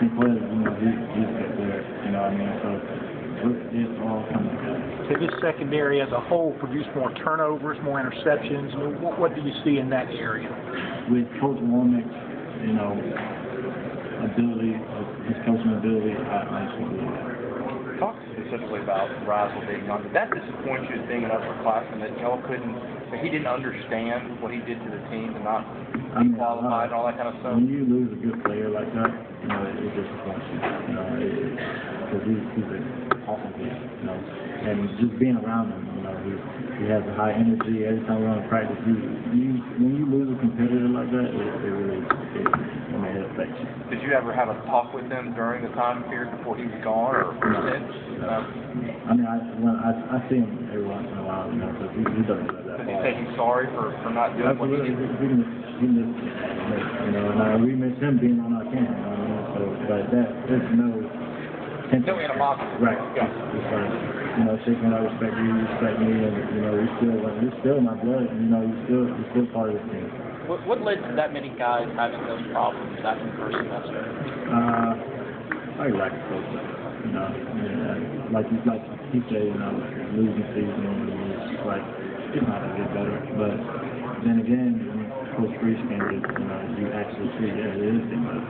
He plays, he's a good player, you know what I mean? So it's all coming together. So this secondary as a whole produced more turnovers, more interceptions. I mean, what do you see in that area? With Coach Womack's, ability, his coaching ability, I actually believe that. Talk specifically about Rizel being on. Did that disappoint you as being an upperclassman that y'all that he didn't understand what he did to the team and not be qualified and all that kind of stuff? When you lose a good player like that, it disappoints you. Because he's an awesome player, and just being around him, he has a high energy. Every time we're on practice, when you lose a competitor like that, it really affects you. Did you ever have a talk with him during the time period before he was gone, or since? I mean, I see him every once in a while, because he doesn't do that. Does he say he's sorry for not doing what he did? He missed and we miss him being on our team, but there's no animosity. Right. It's like, shaking I respect you respect me, and you're still my blood, you're still part of the team. What led to that many guys having those problems after the first semester? I like the coach. Like he said, losing season, it's not gonna get better. But then again, Coach Freeze came in, you actually see, it is getting better.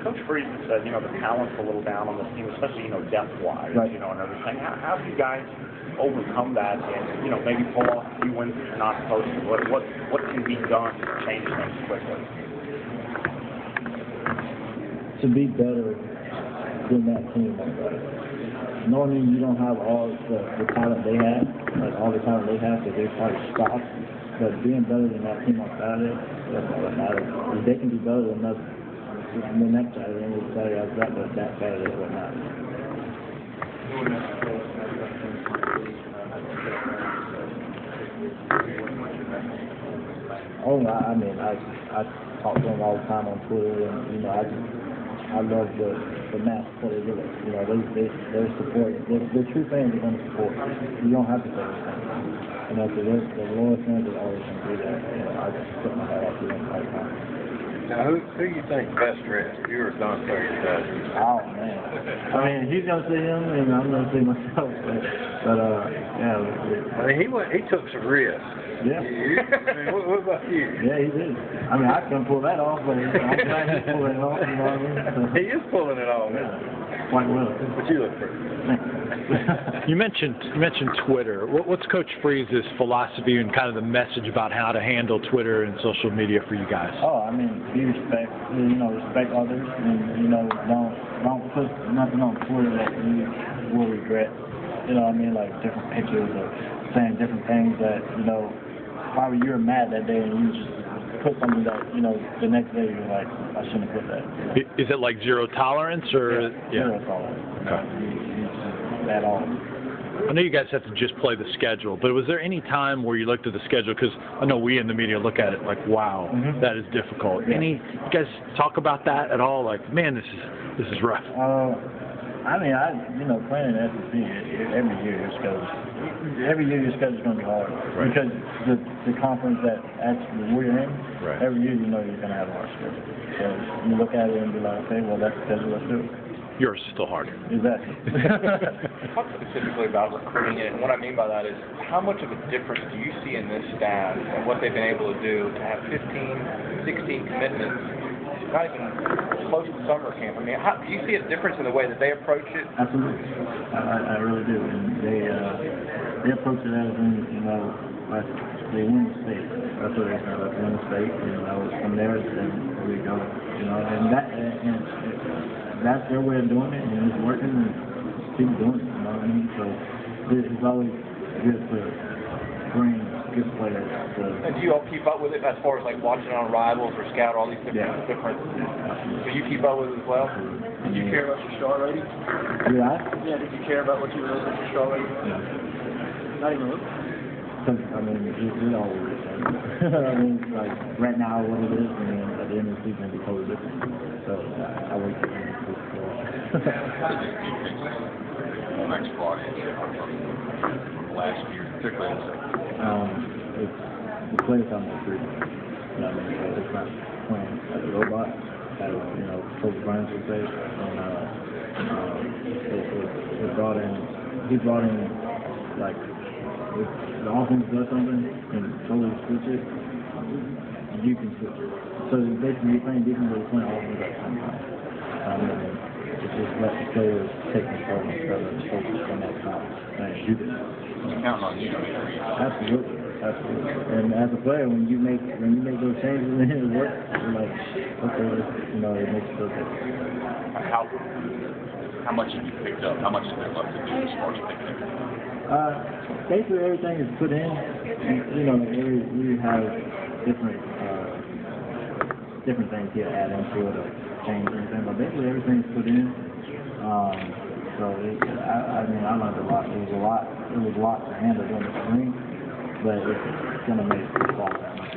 Coach Freeze said, the talent's a little down on this team, especially, depth-wise, right. And everything. How have you guys overcome that and, maybe pull off a few wins that you're not supposed to? What can be done to change things quickly? To be better than that team, knowing you don't have all the talent they have, because they're probably stopped, but being better than that team on Saturday, that's all that matters. If they can be better than us the next Saturday, and the Saturday after that, but that Saturday is what matters. I talk to them all the time on Twitter, and I love the match that they give us. They're supporting. They're true fans are going to support. You don't have to say anything. So the loyal fans are always going to do that. I just put my head up to them all the time. Now, who do you think best dressed? You or Dante today? Oh man! I mean, he's gonna see him, and I'm gonna see myself. But yeah. I mean, he took some risks. Yeah. I mean, what about you? Yeah, he did. I mean, I couldn't pull that off, but I'm glad he's pulling it off. You know what I mean? So, He is pulling it off. Yeah. Quite well. But you look pretty. You mentioned Twitter. What's Coach Freeze's philosophy and kind of the message about how to handle Twitter and social media for you guys? Oh, I mean, be respect others, and don't put nothing on Twitter that you will regret. Like different pictures or saying different things that probably you're mad that day and you just put something that the next day you're like, I shouldn't have put that. Is it like zero tolerance or? Yeah. Zero tolerance. Okay. At all. I know you guys have to just play the schedule, but was there any time where you looked at the schedule? Because I know we in the media look at it like, wow, that is difficult. Yeah. You guys talk about that at all? Like, man, this is rough. Playing in the SEC every year your schedule's going to be hard. Right. Because the conference that actually we're in, right. Every year you're going to have a hard schedule. So you look at it and be like, okay, well that's the schedule, let's do it. Yours is still harder. Exactly. Talk specifically about recruiting it, and what I mean by that is how much of a difference do you see in this staff and what they've been able to do to have 15, 16 commitments, not even close to summer camp? I mean, do you see a difference in the way that they approach it? Absolutely. I really do. And they approach it as like they win the state. That's what they say, like win the state. From there, then we go. And that's their way of doing it, and it's working, and keep doing it, you know what I mean? So it's always good to bring good players. And do you all keep up with it as far as like watching on Rivals or Scout, all these different? So you keep up with it as well? Did you care about your star rating? Yeah. Yeah, did you care about what you wrote with your star rating? Yeah. Not even look? Because, it always is. Like, right now, what it is, and then at the end of the season, it'll be totally different. So, I wait for the end of the season. Next squad from last year, particularly in the second. The players on the street. So it's not playing as a robot. as you know, Coach Burns would say, and it brought in. He brought in like if the offense does something and totally switch it, you can switch it. So basically, you're playing defense, but you're playing offense at the same time. It's just let the players take control instead of focus on that top and shoot it. Counting on you to make reads. Absolutely. Absolutely. And as a player, when you make those changes and it works, you're like, okay, you know, it makes it okay. How much have you picked up? How much is there left to do as far as picking up? Basically, everything is put in. You know, we have different things here to add into it or change anything, but basically everything is put in. So I mean, I learned a lot. It was a lot to handle during the spring, but it's gonna make it fall that much.